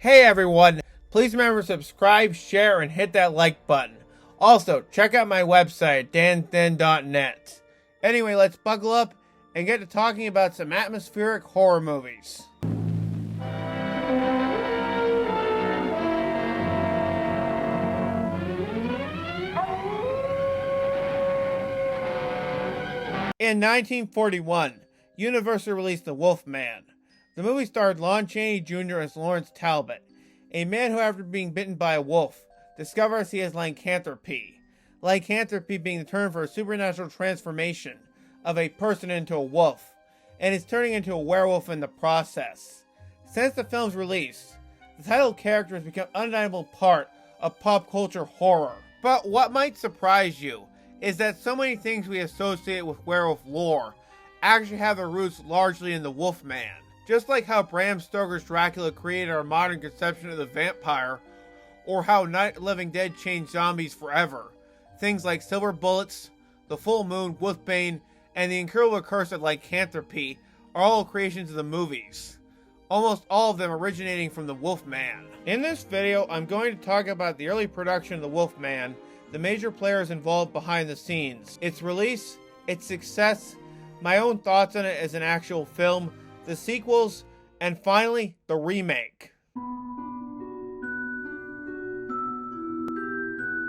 Hey everyone, please remember to subscribe, share, and hit that like button. Also, check out my website, danthin.net. Anyway, let's buckle up and get to talking about some atmospheric horror movies. In 1941, Universal released The Wolfman. The movie starred Lon Cheney Jr. as Lawrence Talbot, a man who, after being bitten by a wolf, discovers he has lycanthropy. Lycanthropy being the term for a supernatural transformation of a person into a wolf, and is turning into a werewolf in the process. Since the film's release, the title character has become an undeniable part of pop culture horror. But what might surprise you is that so many things we associate with werewolf lore actually have their roots largely in the Wolfman. Just like how Bram Stoker's Dracula created our modern conception of the vampire, or how Night of the Living Dead changed zombies forever. Things like silver bullets, the full moon, Wolfbane, and the incurable curse of lycanthropy are all creations of the movies, almost all of them originating from the Wolfman. In this video, I'm going to talk about the early production of the Wolfman, the major players involved behind the scenes, its release, its success, my own thoughts on it as an actual film, the sequels, and finally, the remake.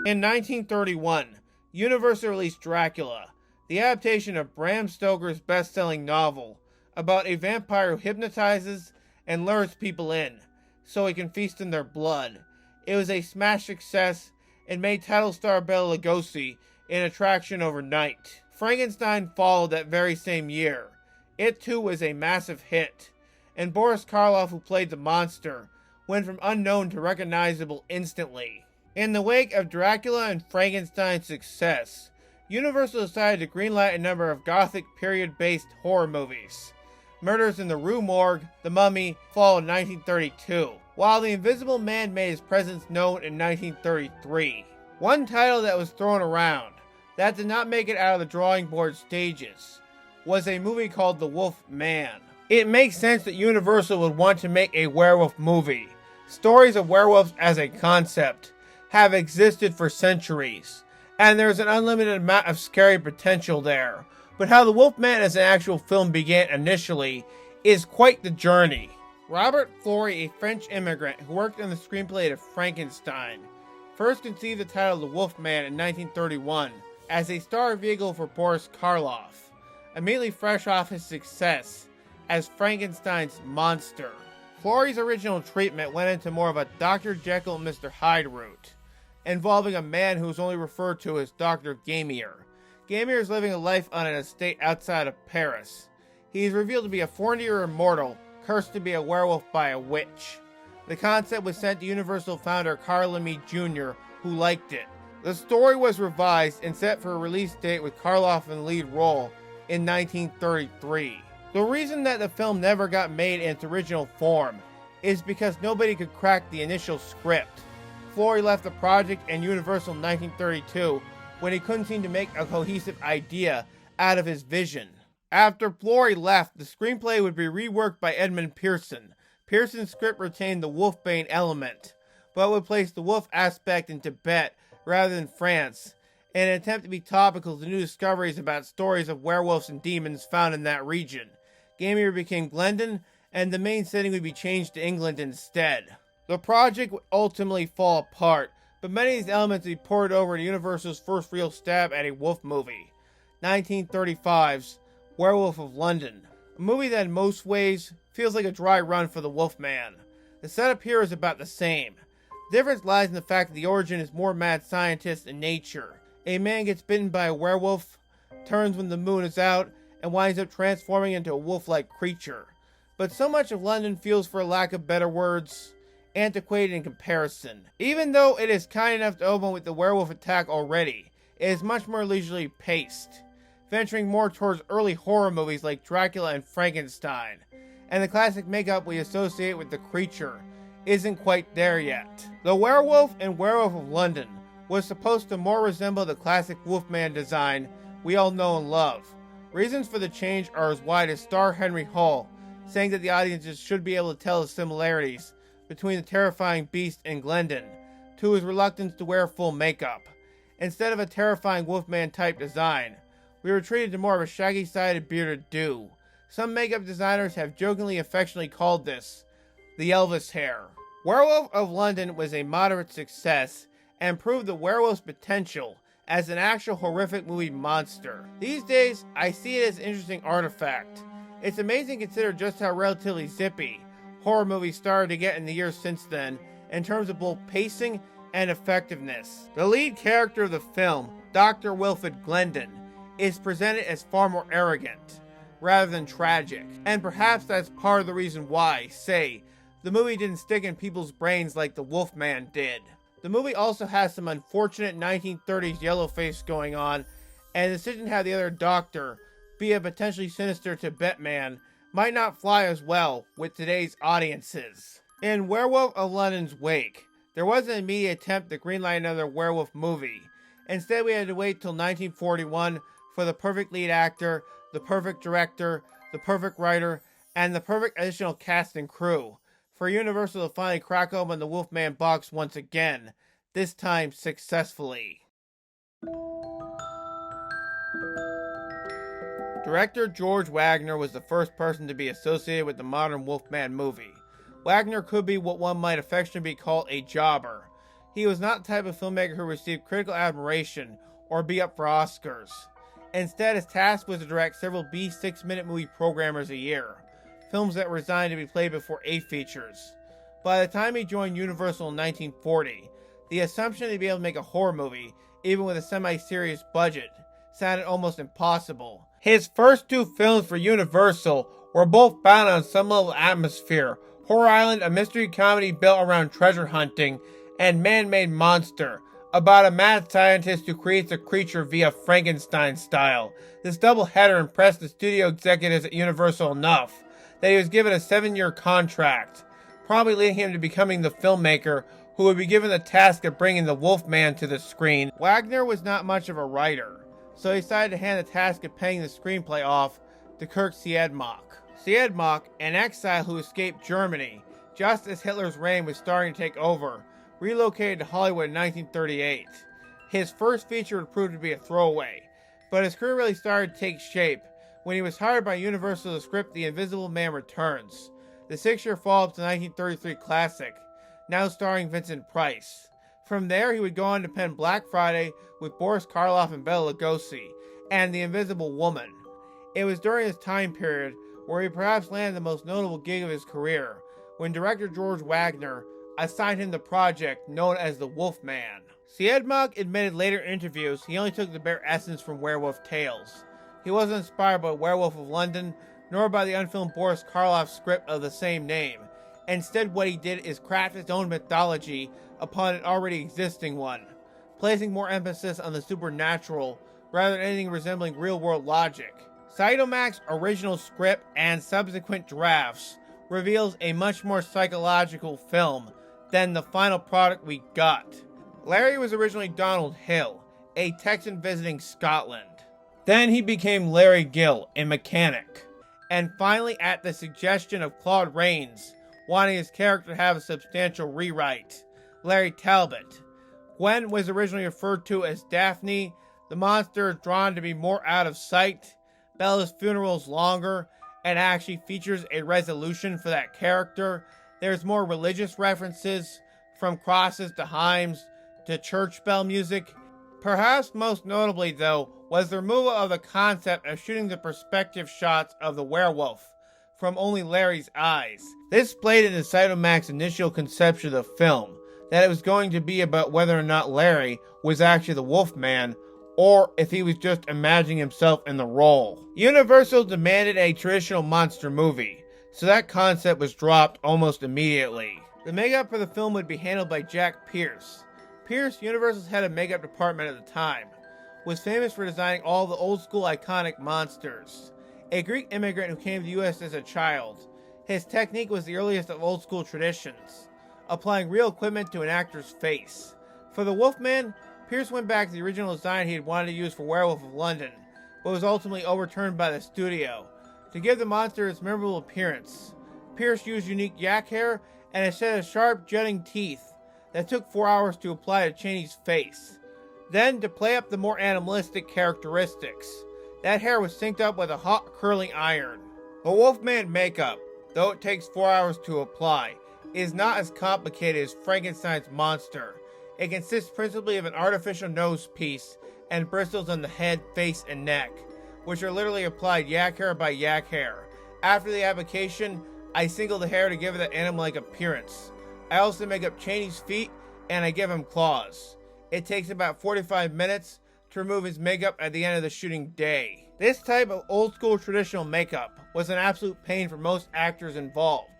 In 1931, Universal released Dracula, the adaptation of Bram Stoker's best-selling novel about a vampire who hypnotizes and lures people in so he can feast on their blood. It was a smash success and made title star Bela Lugosi an attraction overnight. Frankenstein followed that very same year. It too was a massive hit, and Boris Karloff, who played the monster, went from unknown to recognizable instantly. In the wake of Dracula and Frankenstein's success, Universal decided to greenlight a number of gothic period-based horror movies. Murders in the Rue Morgue, The Mummy, fall in 1932, while The Invisible Man made his presence known in 1933. One title that was thrown around, that did not make it out of the drawing board stages, was a movie called The Wolfman. It makes sense that Universal would want to make a werewolf movie. Stories of werewolves as a concept have existed for centuries, and there's an unlimited amount of scary potential there. But how The Wolfman as an actual film began initially is quite the journey. Robert Fleury, a French immigrant who worked on the screenplay of Frankenstein, first conceived the title The Wolfman in 1931 as a star vehicle for Boris Karloff, immediately fresh off his success as Frankenstein's monster. Fleury's original treatment went into more of a Dr. Jekyll and Mr. Hyde route, involving a man who is only referred to as Dr. Gamier. Gamier is living a life on an estate outside of Paris. He is revealed to be a 40-year immortal, cursed to be a werewolf by a witch. The concept was sent to Universal founder Carl Laemmle Jr., who liked it. The story was revised and set for a release date with Karloff in the lead role in 1933. The reason that the film never got made in its original form is because nobody could crack the initial script. Fleury left the project and Universal in 1932 when he couldn't seem to make a cohesive idea out of his vision. After Fleury left, the screenplay would be reworked by Edmund Pearson. Pearson's script retained the Wolfbane element, but would place the wolf aspect in Tibet rather than France, in an attempt to be topical to new discoveries about stories of werewolves and demons found in that region. Gamier became Glendon, and the main setting would be changed to England instead. The project would ultimately fall apart, but many of these elements would be poured over to Universal's first real stab at a wolf movie, 1935's Werewolf of London, a movie that in most ways feels like a dry run for the Wolfman. The setup here is about the same. The difference lies in the fact that the origin is more mad scientist in nature. A man gets bitten by a werewolf, turns when the moon is out, and winds up transforming into a wolf-like creature. But so much of London feels, for lack of better words, antiquated in comparison. Even though it is kind enough to open with the werewolf attack already, it is much more leisurely paced, venturing more towards early horror movies like Dracula and Frankenstein, and the classic makeup we associate with the creature isn't quite there yet. The werewolf in Werewolf of London was supposed to more resemble the classic Wolfman design we all know and love. Reasons for the change are as wide as star Henry Hall saying that the audiences should be able to tell the similarities between the terrifying beast and Glendon, to his reluctance to wear full makeup. Instead of a terrifying Wolfman-type design, we were treated to more of a shaggy-sided bearded Dew. Some makeup designers have jokingly affectionately called this the Elvis hair. Werewolf of London was a moderate success and proved the werewolf's potential as an actual horrific movie monster. These days, I see it as an interesting artifact. It's amazing to consider just how relatively zippy horror movies started to get in the years since then in terms of both pacing and effectiveness. The lead character of the film, Dr. Wilfred Glendon, is presented as far more arrogant rather than tragic, and perhaps that's part of the reason why, say, the movie didn't stick in people's brains like the Wolfman did. The movie also has some unfortunate 1930s yellow face going on, and the decision to have the other doctor be a potentially sinister Tibet man might not fly as well with today's audiences. In Werewolf of London's wake, there was an immediate attempt to greenlight another werewolf movie. Instead, we had to wait till 1941 for the perfect lead actor, the perfect director, the perfect writer, and the perfect additional cast and crew for Universal to finally crack open the Wolfman box once again, this time successfully. Director George Wagner was the first person to be associated with the modern Wolfman movie. Wagner could be what one might affectionately call a jobber. He was not the type of filmmaker who received critical admiration or be up for Oscars. Instead, his task was to direct several B 6-minute movie programmers a year, films that were designed to be played before A features. By the time he joined Universal in 1940, the assumption that he'd be able to make a horror movie, even with a semi-serious budget, sounded almost impossible. His first two films for Universal were both bound on some level of atmosphere: Horror Island, a mystery comedy built around treasure hunting, and Man-Made Monster, about a mad scientist who creates a creature via Frankenstein style. This doubleheader impressed the studio executives at Universal enough that he was given a 7-year contract, probably leading him to becoming the filmmaker who would be given the task of bringing the Wolfman to the screen. Wagner was not much of a writer, so he decided to hand the task of penning the screenplay off to Kirk Siedmach. Siedmach, an exile who escaped Germany just as Hitler's reign was starting to take over, relocated to Hollywood in 1938. His first feature would prove to be a throwaway, but his career really started to take shape when he was hired by Universal to script The Invisible Man Returns, the 6-year follow-up to the 1933 classic, now starring Vincent Price. From there, he would go on to pen Black Friday with Boris Karloff and Bela Lugosi, and The Invisible Woman. It was during this time period where he perhaps landed the most notable gig of his career, when director George Wagner assigned him the project known as The Wolfman. Siedmach admitted later in interviews he only took the bare essence from Werewolf Tales. He wasn't inspired by Werewolf of London, nor by the unfilmed Boris Karloff script of the same name. Instead, what he did is craft his own mythology upon an already existing one, placing more emphasis on the supernatural rather than anything resembling real-world logic. Siedmach's original script and subsequent drafts reveals a much more psychological film than the final product we got. Larry was originally Donald Hill, a Texan visiting Scotland. Then he became Larry Gill, a mechanic. And finally, at the suggestion of Claude Rains, wanting his character to have a substantial rewrite, Larry Talbot. Gwen was originally referred to as Daphne. The monster is drawn to be more out of sight. Bella's funeral is longer and actually features a resolution for that character. There's more religious references, from crosses to hymns to church bell music. Perhaps most notably, though, was the removal of the concept of shooting the perspective shots of the werewolf from only Larry's eyes. This played into Siedmach's initial conception of the film, that it was going to be about whether or not Larry was actually the Wolfman, or if he was just imagining himself in the role. Universal demanded a traditional monster movie, so that concept was dropped almost immediately. The makeup for the film would be handled by Jack Pierce. Pierce, Universal's head of makeup department at the time, was famous for designing all the old-school iconic monsters. A Greek immigrant who came to the U.S. as a child, his technique was the earliest of old-school traditions, applying real equipment to an actor's face. For the Wolfman, Pierce went back to the original design he had wanted to use for Werewolf of London, but was ultimately overturned by the studio. To give the monster its memorable appearance, Pierce used unique yak hair and a set of sharp jutting teeth that took 4 hours to apply to Cheney's face. Then, to play up the more animalistic characteristics, that hair was synced up with a hot curling iron. The Wolfman makeup, though it takes 4 hours to apply, is not as complicated as Frankenstein's monster. It consists principally of an artificial nose piece and bristles on the head, face, and neck, which are literally applied yak hair by yak hair. After the application, I single the hair to give it that animal-like appearance. I also make up Cheney's feet, and I give him claws. It takes about 45 minutes to remove his makeup at the end of the shooting day. This type of old-school traditional makeup was an absolute pain for most actors involved.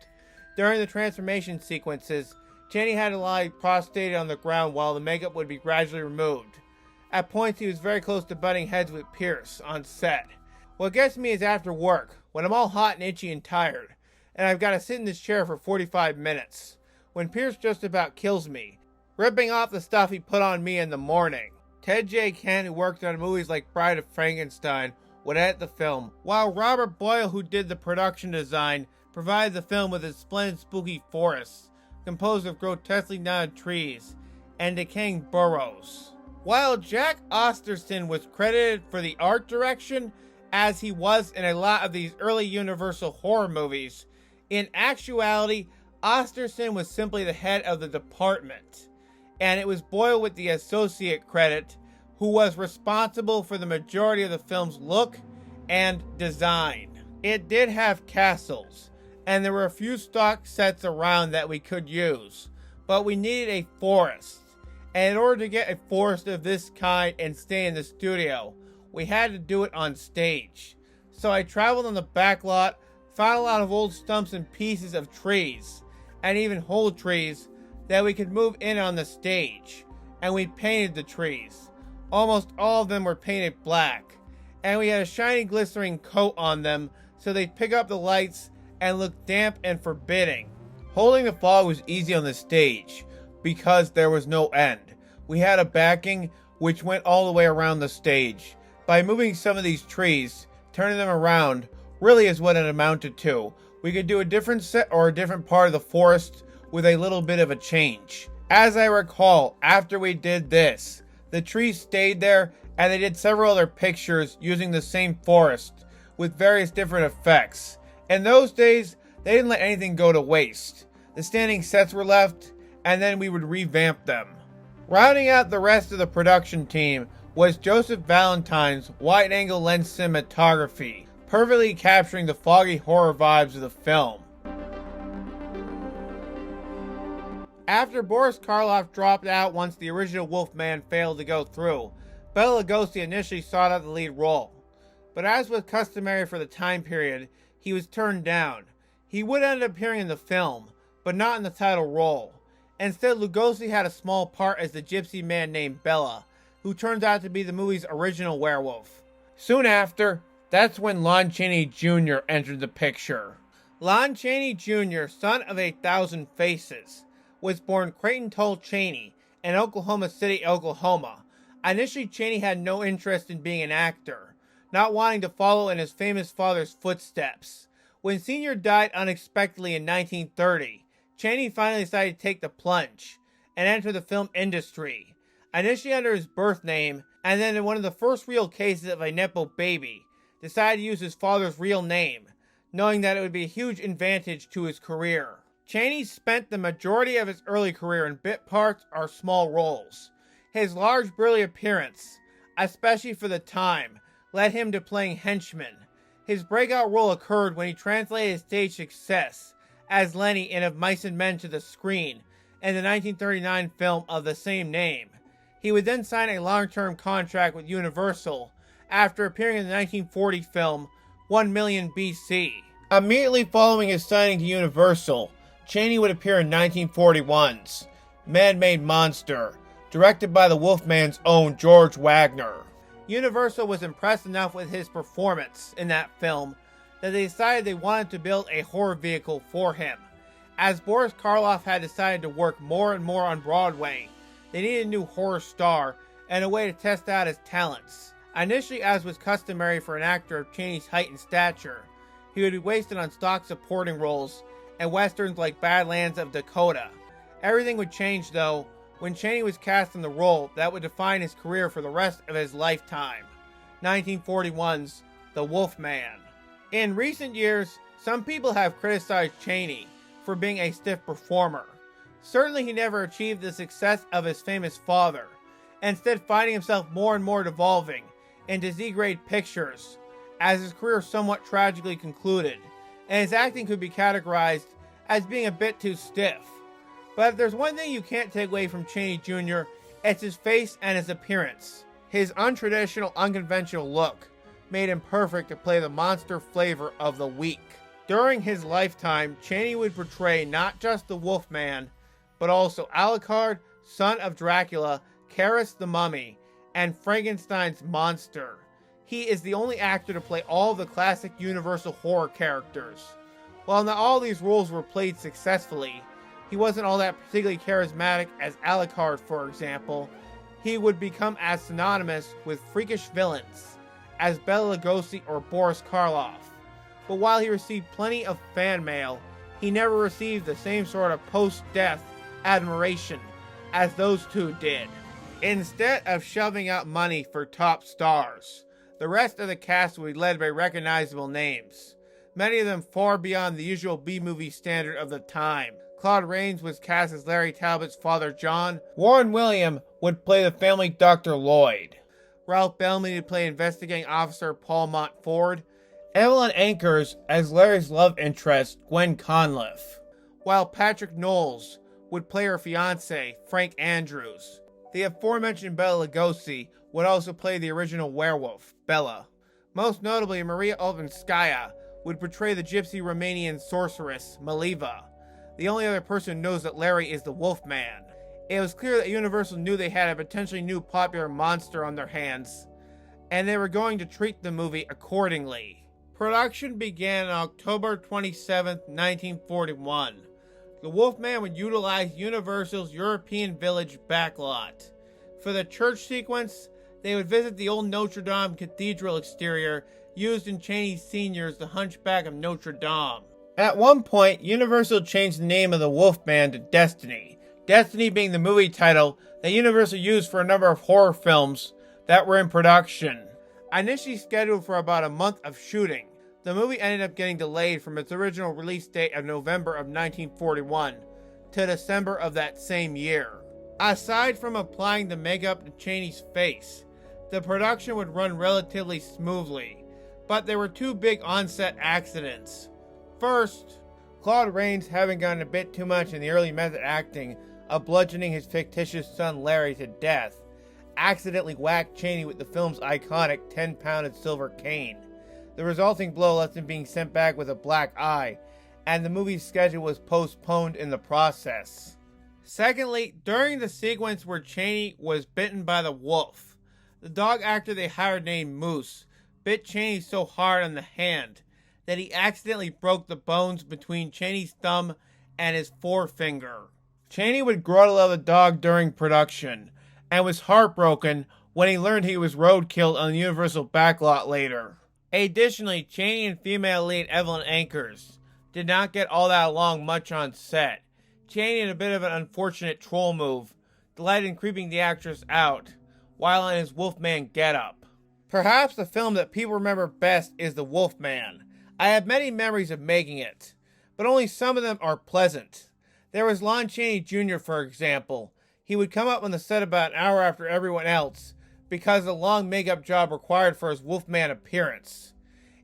During the transformation sequences, Cheney had to lie prostrated on the ground while the makeup would be gradually removed. At points, he was very close to butting heads with Pierce on set. What gets me is after work, when I'm all hot and itchy and tired, and I've got to sit in this chair for 45 minutes, when Pierce just about kills me, ripping off the stuff he put on me in the morning. Ted J. Kent, who worked on movies like Bride of Frankenstein, would edit the film, while Robert Boyle, who did the production design, provided the film with its splendid spooky forests, composed of grotesquely knotted trees and decaying burrows. While Jack Osterson was credited for the art direction, as he was in a lot of these early Universal horror movies, in actuality, Osterson was simply the head of the department, and it was Boyle with the associate credit who was responsible for the majority of the film's look and design. It did have castles, and there were a few stock sets around that we could use, but we needed a forest. And in order to get a forest of this kind and stay in the studio, we had to do it on stage. So I traveled on the back lot, found a lot of old stumps and pieces of trees, and even whole trees that we could move in on the stage. And we painted the trees. Almost all of them were painted black, and we had a shiny glistening coat on them so they'd pick up the lights and look damp and forbidding. Holding the fog was easy on the stage, because there was no end. We had a backing which went all the way around the stage. By moving some of these trees, turning them around, really is what it amounted to. We could do a different set or a different part of the forest with a little bit of a change. As I recall, after we did this, the trees stayed there and they did several other pictures using the same forest with various different effects. In those days, they didn't let anything go to waste. The standing sets were left, and then we would revamp them. Rounding out the rest of the production team was Joseph Valentine's wide-angle lens cinematography, perfectly capturing the foggy horror vibes of the film. After Boris Karloff dropped out once the original Wolfman failed to go through, Bela Lugosi initially sought out the lead role. But as was customary for the time period, he was turned down. He would end up appearing in the film, but not in the title role. Instead, Lugosi had a small part as the gypsy man named Bela, who turns out to be the movie's original werewolf. Soon after, that's when Lon Cheney Jr. entered the picture. Lon Cheney Jr., son of 1,000 faces, was born Creighton Tull Cheney in Oklahoma City, Oklahoma. Initially, Cheney had no interest in being an actor, not wanting to follow in his famous father's footsteps. When Sr. died unexpectedly in 1930, Cheney finally decided to take the plunge and enter the film industry, initially under his birth name, and then in one of the first real cases of a Nepo baby, decided to use his father's real name, knowing that it would be a huge advantage to his career. Cheney spent the majority of his early career in bit parts or small roles. His large burly appearance, especially for the time, led him to playing henchmen. His breakout role occurred when he translated his stage success as Lenny in Of Mice and Men to the screen in the 1939 film of the same name. He would then sign a long-term contract with Universal after appearing in the 1940 film 1 Million BC. Immediately following his signing to Universal, Cheney would appear in 1941's Man-Made Monster, directed by the Wolfman's own George Wagner. Universal was impressed enough with his performance in that film that they decided they wanted to build a horror vehicle for him. As Boris Karloff had decided to work more and more on Broadway, they needed a new horror star and a way to test out his talents. Initially, as was customary for an actor of Cheney's height and stature, he would be wasted on stock supporting roles and westerns like Badlands of Dakota. Everything would change, though, when Cheney was cast in the role that would define his career for the rest of his lifetime, 1941's The Wolfman. In recent years, some people have criticized Cheney for being a stiff performer. Certainly he never achieved the success of his famous father, instead finding himself more and more devolving into Z-grade pictures as his career somewhat tragically concluded, and his acting could be categorized as being a bit too stiff. But if there's one thing you can't take away from Cheney Jr., it's his face and his appearance. His untraditional, unconventional look made him perfect to play the monster flavor of the week. During his lifetime, Cheney would portray not just the Wolfman, but also Alucard, son of Dracula, Karis the Mummy, and Frankenstein's monster. He is the only actor to play all of the classic Universal horror characters. While not all these roles were played successfully, he wasn't all that particularly charismatic as Alucard, for example. He would become as synonymous with freakish villains as Bela Lugosi or Boris Karloff. But while he received plenty of fan mail, he never received the same sort of post-death admiration as those two did. Instead of shoving out money for top stars, the rest of the cast would be led by recognizable names, many of them far beyond the usual B-movie standard of the time. Claude Rains was cast as Larry Talbot's father John. Warren William would play the family Dr. Lloyd. Ralph Bellamy would play investigating officer Paul Montford. Evelyn Ankers as Larry's love interest, Gwen Conliffe, while Patrick Knowles would play her fiancé, Frank Andrews. The aforementioned Bela Lugosi would also play the original werewolf, Bela. Most notably, Maria Olvanskaya would portray the gypsy Romanian sorceress, Maliva. The only other person who knows that Larry is the Wolfman. It was clear that Universal knew they had a potentially new popular monster on their hands, and they were going to treat the movie accordingly. Production began on October 27, 1941. The Wolfman would utilize Universal's European Village backlot. For the church sequence, they would visit the old Notre Dame Cathedral exterior used in Cheney Sr.'s The Hunchback of Notre Dame. At one point, Universal changed the name of the Wolfman to Destiny. Destiny being the movie title that Universal used for a number of horror films that were in production. Initially scheduled for about a month of shooting, the movie ended up getting delayed from its original release date of November of 1941 to December of that same year. Aside from applying the makeup to Cheney's face, the production would run relatively smoothly, but there were two big on-set accidents. First, Claude Rains, having gotten a bit too much in the early method acting of bludgeoning his fictitious son Larry to death, accidentally whacked Cheney with the film's iconic 10-pounded silver cane. The resulting blow left him being sent back with a black eye, and the movie's schedule was postponed in the process. Secondly, during the sequence where Cheney was bitten by the wolf, the dog actor they hired named Moose bit Cheney so hard on the hand that he accidentally broke the bones between Cheney's thumb and his forefinger. Cheney would grow to love the dog during production, and was heartbroken when he learned he was roadkilled on the Universal backlot later. Additionally, Cheney and female lead Evelyn Ankers did not get all that along much on set. Cheney had a bit of an unfortunate troll move, delighted in creeping the actress out while in his Wolfman getup. Perhaps the film that people remember best is The Wolfman. I have many memories of making it, but only some of them are pleasant. There was Lon Cheney Jr., for example. He would come up on the set about an hour after everyone else because of the long makeup job required for his Wolfman appearance.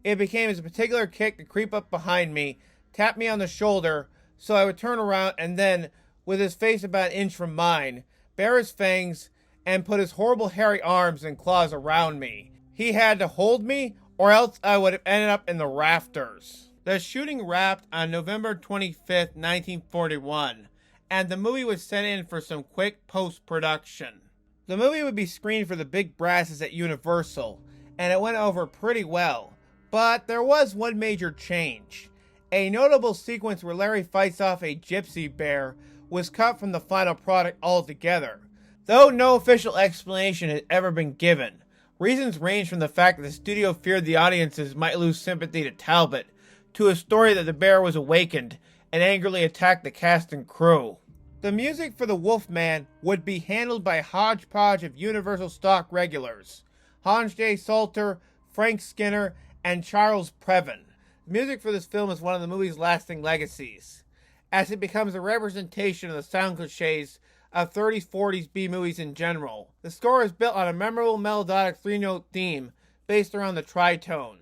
It became his particular kick to creep up behind me, tap me on the shoulder, so I would turn around and then, with his face about an inch from mine, bare his fangs and put his horrible hairy arms and claws around me. He had to hold me, or else I would have ended up in the rafters. The shooting wrapped on November 25th, 1941, and the movie was sent in for some quick post-production. The movie would be screened for the big brasses at Universal, and it went over pretty well. But there was one major change. A notable sequence where Larry fights off a gypsy bear was cut from the final product altogether, though no official explanation has ever been given. Reasons range from the fact that the studio feared the audiences might lose sympathy to Talbot, to a story that the bear was awakened and angrily attack the cast and crew. The music for the Wolfman would be handled by a hodgepodge of Universal stock regulars, Hans J. Salter, Frank Skinner, and Charles Previn. The music for this film is one of the movie's lasting legacies, as it becomes a representation of the sound cliches of 30s, 40s B-movies in general. The score is built on a memorable melodic three-note theme based around the tritone,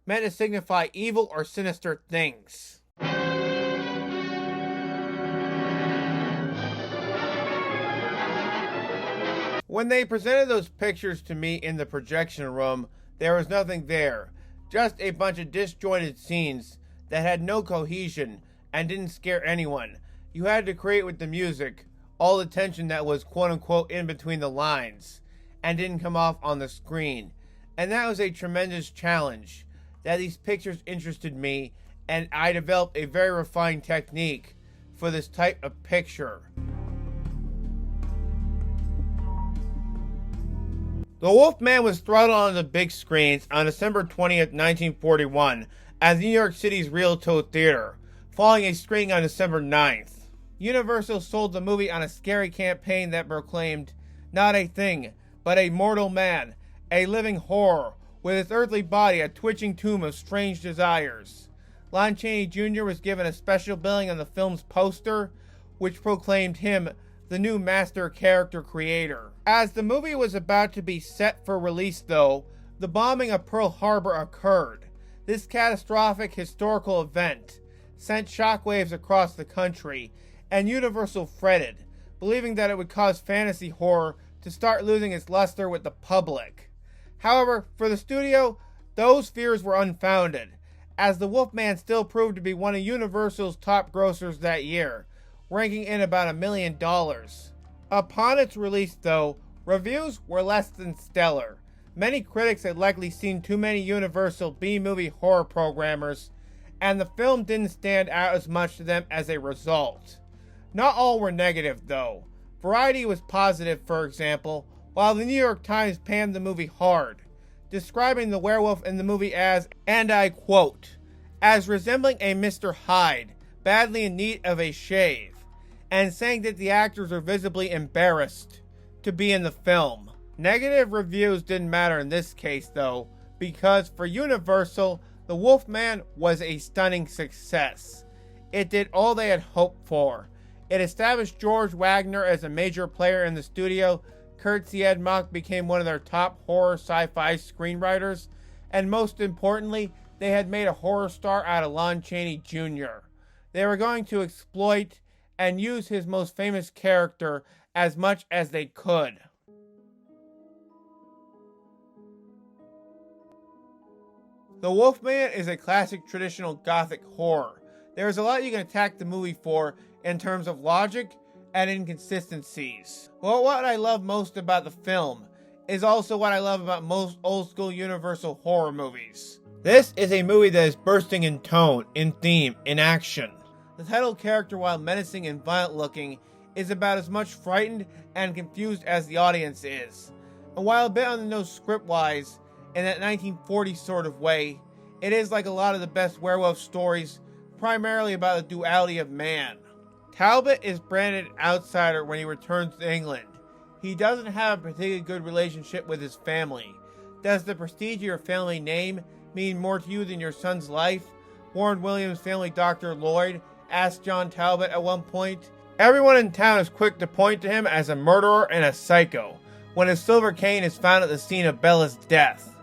meant to signify evil or sinister things. When they presented those pictures to me in the projection room, there was nothing there, just a bunch of disjointed scenes that had no cohesion and didn't scare anyone. You had to create with the music all the tension that was quote-unquote in between the lines and didn't come off on the screen. And that was a tremendous challenge, that these pictures interested me, and I developed a very refined technique for this type of picture. The Wolfman was throttled on the big screens on December 20th, 1941 at New York City's Rialto Theater, following a screening on December 9th. Universal sold the movie on a scary campaign that proclaimed, "Not a thing, but a mortal man, a living horror, with its earthly body a twitching tomb of strange desires." Lon Cheney Jr. was given a special billing on the film's poster, which proclaimed him the new master character creator. As the movie was about to be set for release though, the bombing of Pearl Harbor occurred. This catastrophic historical event sent shockwaves across the country, and Universal fretted, believing that it would cause fantasy horror to start losing its luster with the public. However, for the studio, those fears were unfounded, as The Wolfman still proved to be one of Universal's top grossers that year, ranking in about $1 million. Upon its release though, reviews were less than stellar. Many critics had likely seen too many Universal B-movie horror programmers, and the film didn't stand out as much to them as a result. Not all were negative though. Variety was positive, for example, while the New York Times panned the movie hard, describing the werewolf in the movie as, and I quote, as resembling a Mr. Hyde, badly in need of a shave, and saying that the actors are visibly embarrassed to be in the film. Negative reviews didn't matter in this case though, because for Universal, The Wolfman was a stunning success. It did all they had hoped for. It established George Wagner as a major player in the studio. Kurt Siedmak became one of their top horror sci-fi screenwriters, and most importantly, they had made a horror star out of Lon Cheney Jr. They were going to exploit and use his most famous character as much as they could. The Wolfman is a classic traditional gothic horror. There is a lot you can attack the movie for in terms of logic and inconsistencies. Well, what I love most about the film is also what I love about most old school Universal horror movies. This is a movie that is bursting in tone, in theme, in action. The title character, while menacing and violent looking, is about as much frightened and confused as the audience is. And while a bit on the nose script-wise, in that 1940s sort of way, it is like a lot of the best werewolf stories, primarily about the duality of man. Talbot is branded an outsider when he returns to England. He doesn't have a particularly good relationship with his family. Does the prestige of your family name mean more to you than your son's life? Warren Williams' family doctor Lloyd asked John Talbot at one point. Everyone in town is quick to point to him as a murderer and a psycho when his silver cane is found at the scene of Bella's death,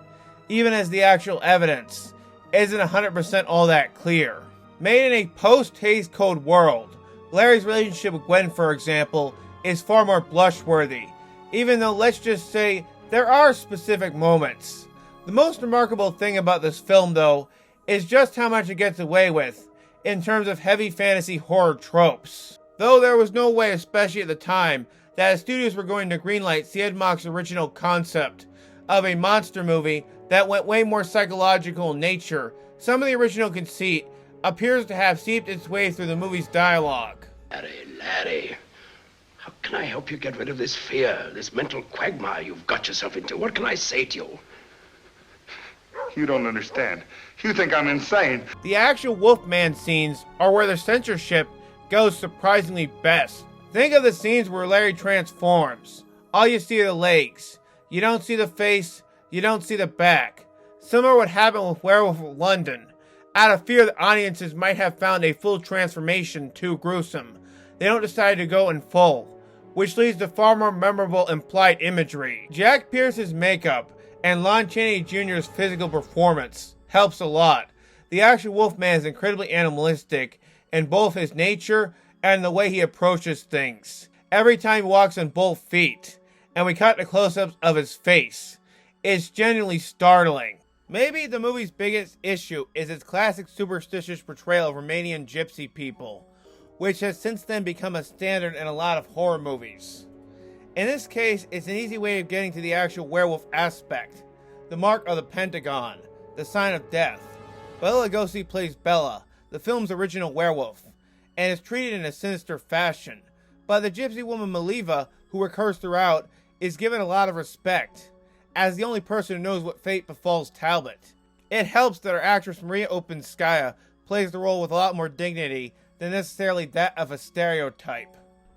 even as the actual evidence isn't 100% all that clear. Made in a post-Hays Code world, Larry's relationship with Gwen, for example, is far more blush-worthy, even though, let's just say, there are specific moments. The most remarkable thing about this film, though, is just how much it gets away with in terms of heavy fantasy horror tropes. Though there was no way, especially at the time, that the studios were going to greenlight Siedmak's original concept of a monster movie that went way more psychological in nature, some of the original conceit appears to have seeped its way through the movie's dialogue. Larry, how can I help you get rid of this fear, this mental quagmire you've got yourself into? What can I say to you? You don't understand. You think I'm insane. The actual Wolfman scenes are where the censorship goes surprisingly best. Think of the scenes where Larry transforms. All you see are the legs. You don't see the face, you don't see the back. Similar to what happened with Werewolf of London. Out of fear that audiences might have found a full transformation too gruesome, they don't decide to go in full, which leads to far more memorable implied imagery. Jack Pierce's makeup and Lon Cheney Jr.'s physical performance helps a lot. The actual Wolfman is incredibly animalistic in both his nature and the way he approaches things. Every time he walks on both feet, and we cut to close-ups of his face, it's genuinely startling. Maybe the movie's biggest issue is its classic superstitious portrayal of Romanian gypsy people, which has since then become a standard in a lot of horror movies. In this case, it's an easy way of getting to the actual werewolf aspect. The mark of the Pentagon, the sign of death. Bela Lugosi plays Bella, the film's original werewolf, and is treated in a sinister fashion. But the gypsy woman Maliva, who recurs throughout, is given a lot of respect, as the only person who knows what fate befalls Talbot. It helps that our actress Maria Openskaya plays the role with a lot more dignity than necessarily that of a stereotype.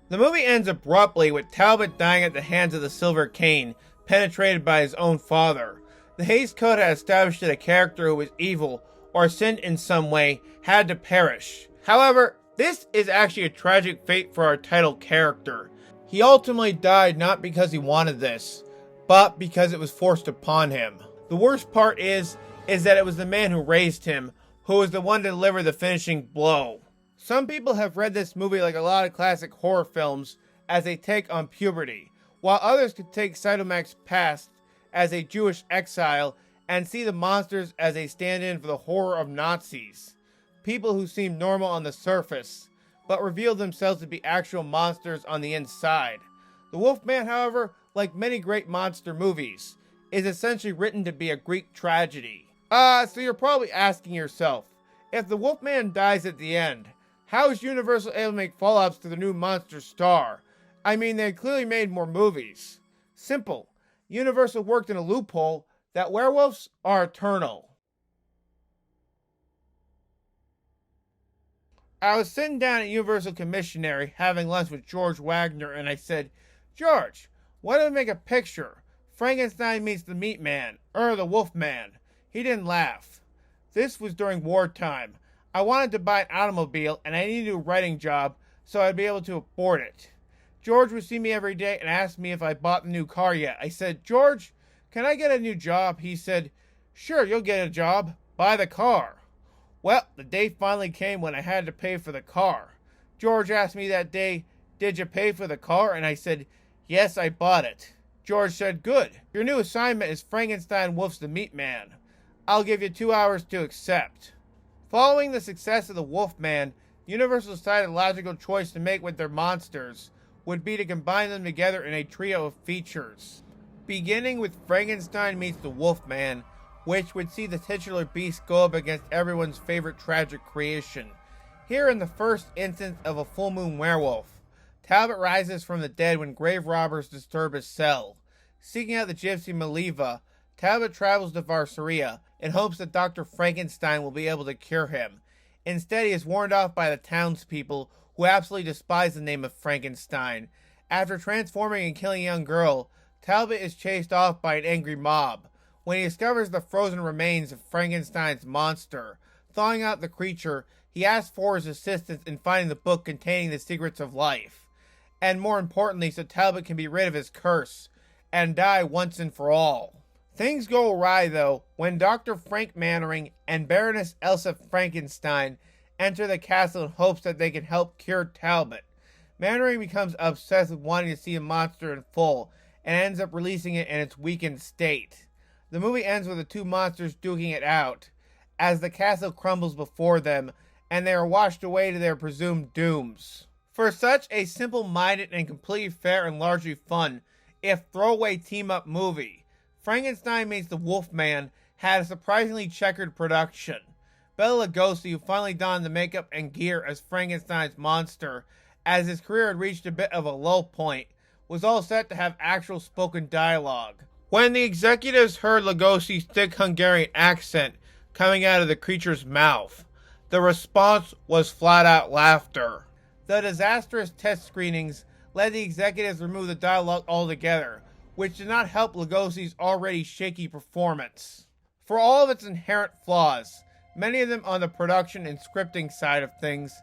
The movie ends abruptly with Talbot dying at the hands of the Silver Cane, penetrated by his own father. The Hays Code had established that a character who was evil or sinned in some way had to perish. However, this is actually a tragic fate for our title character. He ultimately died not because he wanted this, but because it was forced upon him. The worst part is that it was the man who raised him who was the one to deliver the finishing blow. Some people have read this movie like a lot of classic horror films as a take on puberty, while others could take Cytomac's past as a Jewish exile and see the monsters as a stand-in for the horror of Nazis. People who seem normal on the surface, but reveal themselves to be actual monsters on the inside. The Wolfman, however, like many great monster movies, is essentially written to be a Greek tragedy. So you're probably asking yourself, if the Wolfman dies at the end, how is Universal able to make follow-ups to the new monster star? I mean, they clearly made more movies. Simple. Universal worked in a loophole that werewolves are eternal. I was sitting down at Universal Commissionary having lunch with George Wagner, and I said, George, why don't we make a picture? Frankenstein meets the Meat Man, or the Wolfman. He didn't laugh. This was during wartime. I wanted to buy an automobile, and I needed a writing job so I'd be able to afford it. George would see me every day and ask me if I bought the new car yet. I said, George, can I get a new job? He said, sure, you'll get a job. Buy the car. Well, the day finally came when I had to pay for the car. George asked me that day, did you pay for the car? And I said, yes, I bought it. George said, good. Your new assignment is Frankenstein Wolf's the Meat Man. I'll give you 2 hours to accept. Following the success of the Wolfman, Universal decided a logical choice to make with their monsters would be to combine them together in a trio of features. Beginning with Frankenstein meets the Wolfman, which would see the titular beast go up against everyone's favorite tragic creation. Here in the first instance of a full moon werewolf, Talbot rises from the dead when grave robbers disturb his cell. Seeking out the gypsy Maliva, Talbot travels to Varsaria in hopes that Dr. Frankenstein will be able to cure him. Instead, he is warned off by the townspeople who absolutely despise the name of Frankenstein. After transforming and killing a young girl, Talbot is chased off by an angry mob. When he discovers the frozen remains of Frankenstein's monster, thawing out the creature, he asks for his assistance in finding the book containing the secrets of life. And more importantly, so Talbot can be rid of his curse and die once and for all. Things go awry, though, when Dr. Frank Mannering and Baroness Elsa Frankenstein enter the castle in hopes that they can help cure Talbot. Mannering becomes obsessed with wanting to see a monster in full, and ends up releasing it in its weakened state. The movie ends with the two monsters duking it out, as the castle crumbles before them, and they are washed away to their presumed dooms. For such a simple-minded and completely fair and largely fun, if throwaway team-up movie, Frankenstein Meets the Wolfman had a surprisingly checkered production. Bela Lugosi, who finally donned the makeup and gear as Frankenstein's monster, as his career had reached a bit of a low point, was all set to have actual spoken dialogue. When the executives heard Lugosi's thick Hungarian accent coming out of the creature's mouth, the response was flat-out laughter. The disastrous test screenings led the executives to remove the dialogue altogether, which did not help Lugosi's already shaky performance. For all of its inherent flaws, many of them on the production and scripting side of things,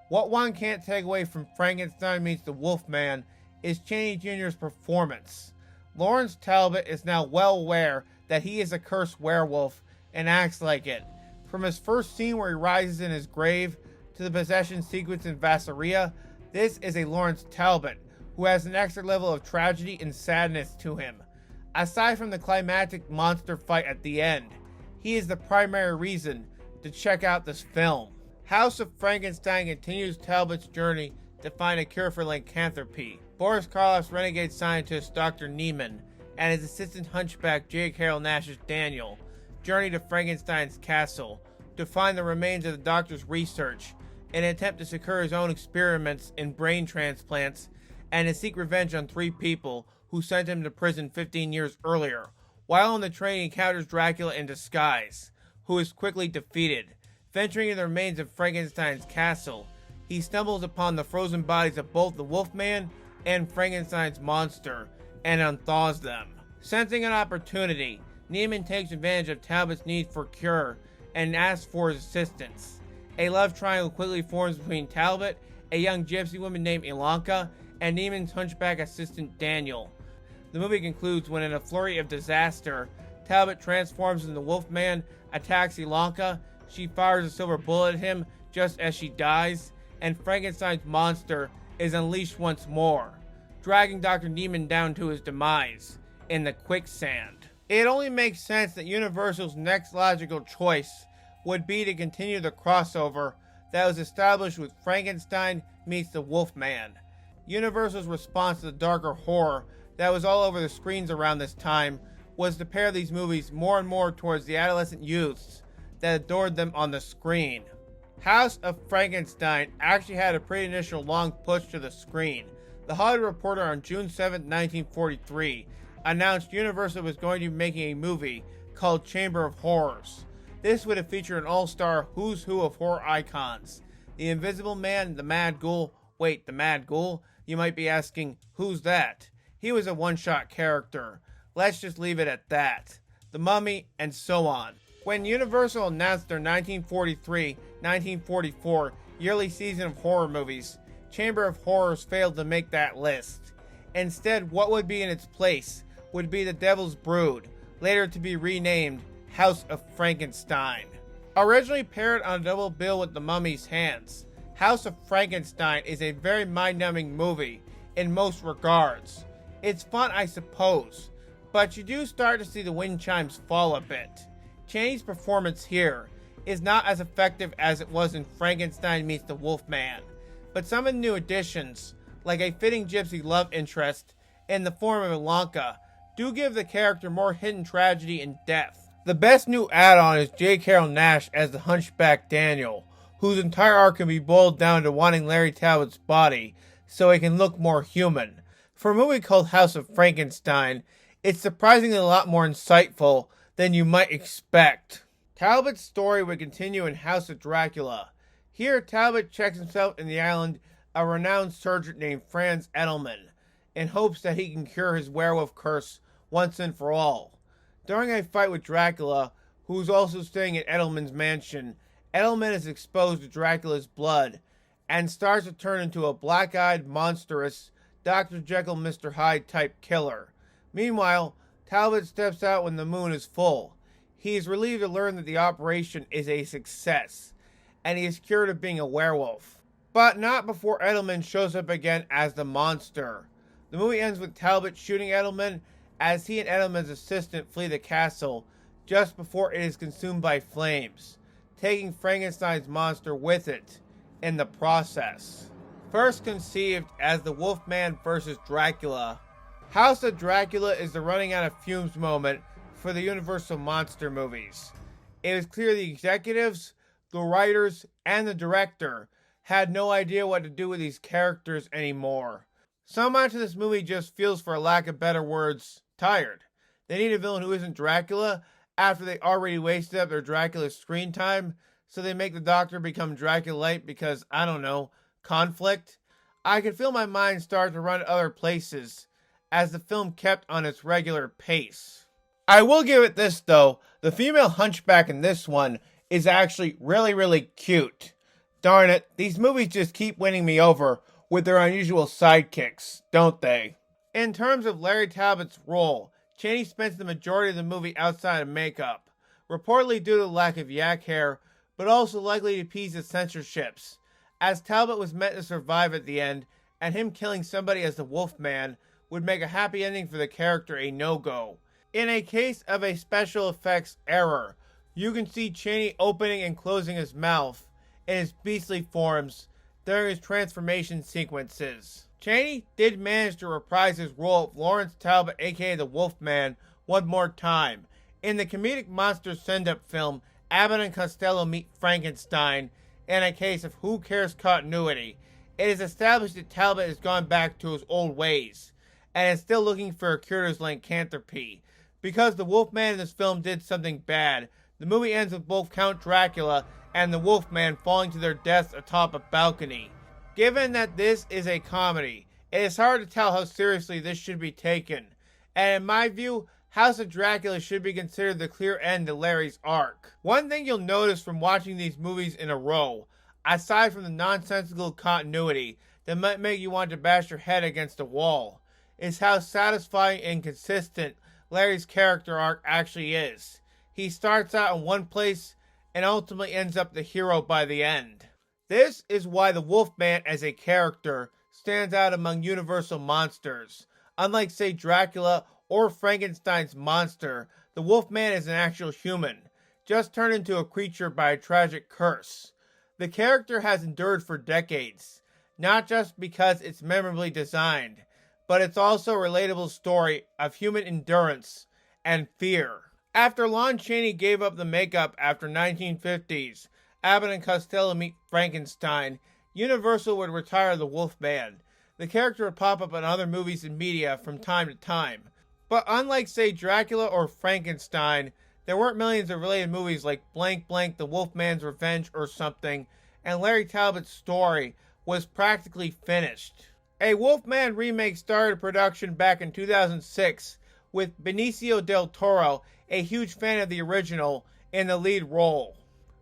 what one can't take away from Frankenstein Meets the Wolfman is Cheney Jr.'s performance. Lawrence Talbot is now well aware that he is a cursed werewolf and acts like it. From his first scene where he rises in his grave to the possession sequence in Vasseria, this is a Lawrence Talbot who has an extra level of tragedy and sadness to him. Aside from the climactic monster fight at the end, he is the primary reason to check out this film. House of Frankenstein continues Talbot's journey to find a cure for lycanthropy. Boris Karloff's renegade scientist Dr. Niemann and his assistant hunchback J. Carroll Nash's Daniel journey to Frankenstein's castle to find the remains of the doctor's research in an attempt to secure his own experiments in brain transplants and to seek revenge on 3 people who sent him to prison 15 years earlier. While on the train, he encounters Dracula in disguise, who is quickly defeated. Venturing into the remains of Frankenstein's castle, he stumbles upon the frozen bodies of both the Wolfman and Frankenstein's monster and unthaws them. Sensing an opportunity, Niemann takes advantage of Talbot's need for cure and asks for his assistance. A love triangle quickly forms between Talbot, a young gypsy woman named Ilanka, and Niemann's hunchback assistant Daniel. The movie concludes when, in a flurry of disaster, Talbot transforms into the Wolfman, attacks Ilanka, she fires a silver bullet at him just as she dies, and Frankenstein's monster is unleashed once more, dragging Dr. Niemann down to his demise in the quicksand. It only makes sense that Universal's next logical choice would be to continue the crossover that was established with Frankenstein Meets the Wolfman. Universal's response to the darker horror that was all over the screens around this time was to pair these movies more and more towards the adolescent youths that adored them on the screen. House of Frankenstein actually had a pretty initial long push to the screen. The Hollywood Reporter on June 7, 1943 announced Universal was going to be making a movie called Chamber of Horrors. This would have featured an all-star who's who of horror icons. The Invisible Man, the Mad Ghoul. Wait, the Mad Ghoul? You might be asking, who's that? He was a one-shot character. Let's just leave it at that. The Mummy, and so on. When Universal announced their 1943-1944 yearly season of horror movies, Chamber of Horrors failed to make that list. Instead, what would be in its place would be The Devil's Brood, later to be renamed House of Frankenstein. Originally paired on a double bill with The Mummy's Hands, House of Frankenstein is a very mind-numbing movie in most regards. It's fun, I suppose, but you do start to see the wind chimes fall a bit. Cheney's performance here is not as effective as it was in Frankenstein Meets the Wolfman, but some of the new additions, like a fitting gypsy love interest in the form of Ilanka, do give the character more hidden tragedy and depth. The best new add-on is J. Carroll Nash as the hunchback Daniel, whose entire arc can be boiled down to wanting Larry Talbot's body so he can look more human. For a movie called House of Frankenstein, it's surprisingly a lot more insightful than you might expect. Talbot's story would continue in House of Dracula. Here, Talbot checks himself in the island a renowned surgeon named Franz Edelman, in hopes that he can cure his werewolf curse once and for all. During a fight with Dracula, who's also staying at Edelman's mansion, Edelman is exposed to Dracula's blood and starts to turn into a black-eyed, monstrous Dr. Jekyll, Mr. Hyde type killer. Meanwhile, Talbot steps out when the moon is full. He is relieved to learn that the operation is a success, and he is cured of being a werewolf. But not before Edelman shows up again as the monster. The movie ends with Talbot shooting Edelman as he and Edelman's assistant flee the castle just before it is consumed by flames, taking Frankenstein's monster with it in the process. First conceived as the Wolfman vs. Dracula, House of Dracula is the running out of fumes moment for the Universal monster movies. It was clear the executives, the writers, and the director had no idea what to do with these characters anymore. So much of this movie just feels, for lack of better words, tired. They need a villain who isn't Dracula after they already wasted up their Dracula screen time, so they make the Doctor become Dracula-lite because, I don't know, conflict. I could feel my mind start to run other places as the film kept on its regular pace. I will give it this though, the female hunchback in this one is actually really cute. Darn it, these movies just keep winning me over with their unusual sidekicks, don't they? In terms of Larry Talbot's role, Cheney spends the majority of the movie outside of makeup, reportedly due to the lack of yak hair, but also likely to appease the censorships, as Talbot was meant to survive at the end, and him killing somebody as the Wolfman would make a happy ending for the character a no-go. In a case of a special effects error, you can see Cheney opening and closing his mouth in his beastly forms during his transformation sequences. Cheney did manage to reprise his role of Lawrence Talbot, aka the Wolfman, one more time. In the comedic monster send-up film, Abbott and Costello Meet Frankenstein, in a case of Who Cares continuity, it is established that Talbot has gone back to his old ways, and is still looking for a cure to his lycanthropy. Because the Wolfman in this film did something bad, the movie ends with both Count Dracula and the Wolfman falling to their deaths atop a balcony. Given that this is a comedy, it is hard to tell how seriously this should be taken, and in my view, House of Dracula should be considered the clear end to Larry's arc. One thing you'll notice from watching these movies in a row, aside from the nonsensical continuity that might make you want to bash your head against a wall, is how satisfying and consistent Larry's character arc actually is. He starts out in one place and ultimately ends up the hero by the end. This is why the Wolfman as a character stands out among Universal monsters. Unlike, say, Dracula or Frankenstein's monster, the Wolfman is an actual human, just turned into a creature by a tragic curse. The character has endured for decades, not just because it's memorably designed, but it's also a relatable story of human endurance and fear. After Lon Cheney gave up the makeup after 1950s, Abbott and Costello Meet Frankenstein, Universal would retire the Wolfman. The character would pop up in other movies and media from time to time. But unlike, say, Dracula or Frankenstein, there weren't millions of related movies like blank blank The Wolfman's Revenge or something, and Larry Talbot's story was practically finished. A Wolfman remake started production back in 2006 with Benicio del Toro, a huge fan of the original, in the lead role.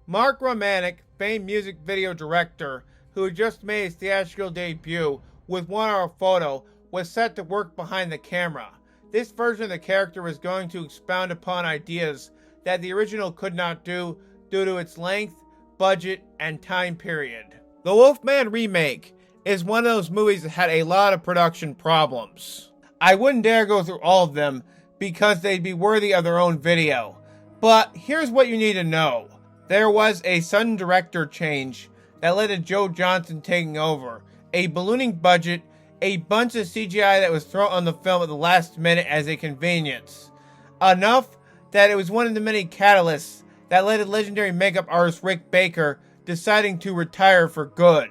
Mark Romanek, famed music video director, who had just made his theatrical debut with 1 Hour Photo, was set to work behind the camera. This version of the character was going to expound upon ideas that the original could not do due to its length, budget, and time period. The Wolfman remake is one of those movies that had a lot of production problems. I wouldn't dare go through all of them because they'd be worthy of their own video. But here's what you need to know. There was a sudden director change that led to Joe Johnston taking over, a ballooning budget, a bunch of CGI that was thrown on the film at the last minute as a convenience. Enough that it was one of the many catalysts that led to legendary makeup artist Rick Baker deciding to retire for good.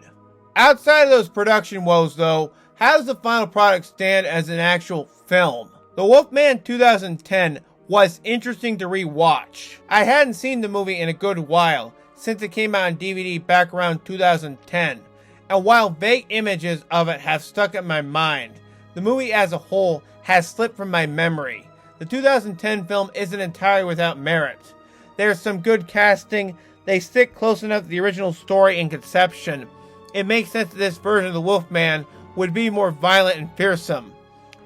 Outside of those production woes though, how does the final product stand as an actual film? The Wolfman 2010 was interesting to re-watch. I hadn't seen the movie in a good while, since it came out on DVD back around 2010, and while vague images of it have stuck in my mind, the movie as a whole has slipped from my memory. The 2010 film isn't entirely without merit. There's some good casting, they stick close enough to the original story and conception. It makes sense that this version of the Wolfman would be more violent and fearsome.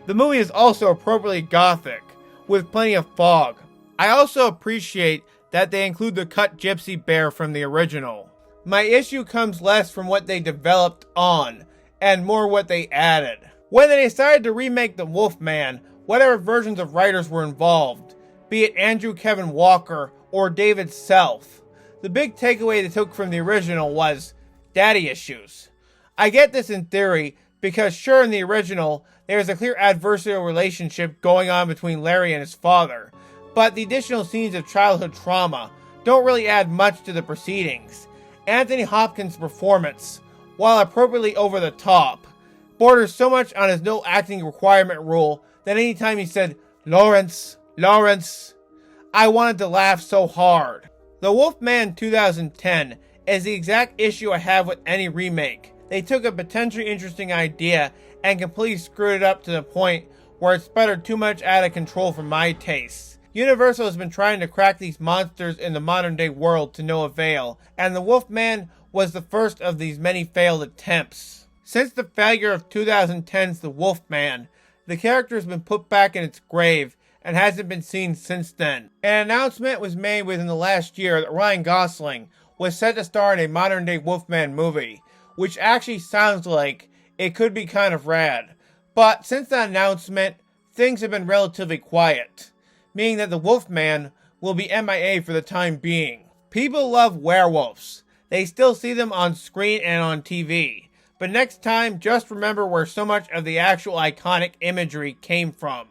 The movie is also appropriately gothic, with plenty of fog. I also appreciate that they include the cut gypsy bear from the original. My issue comes less from what they developed on, and more what they added. When they decided to remake the Wolfman, whatever versions of writers were involved, be it Andrew Kevin Walker or David Self, the big takeaway they took from the original was daddy issues. I get this in theory, because sure, in the original, there is a clear adversarial relationship going on between Larry and his father, but the additional scenes of childhood trauma don't really add much to the proceedings. Anthony Hopkins' performance, while appropriately over the top, borders so much on his no acting requirement rule that anytime he said, "Lawrence," Lawrence, I wanted to laugh so hard. The Wolfman 2010 is the exact issue I have with any remake. They took a potentially interesting idea and completely screwed it up to the point where it sputtered too much out of control for my tastes. Universal has been trying to crack these monsters in the modern day world to no avail, and the Wolfman was the first of these many failed attempts. Since the failure of 2010's The Wolfman, the character has been put back in its grave and hasn't been seen since then. An announcement was made within the last year that Ryan Gosling was set to star in a modern day Wolfman movie, which actually sounds like it could be kind of rad. But since that announcement, things have been relatively quiet, meaning that the Wolfman will be MIA for the time being. People love werewolves. They still see them on screen and on TV. But next time, just remember where so much of the actual iconic imagery came from.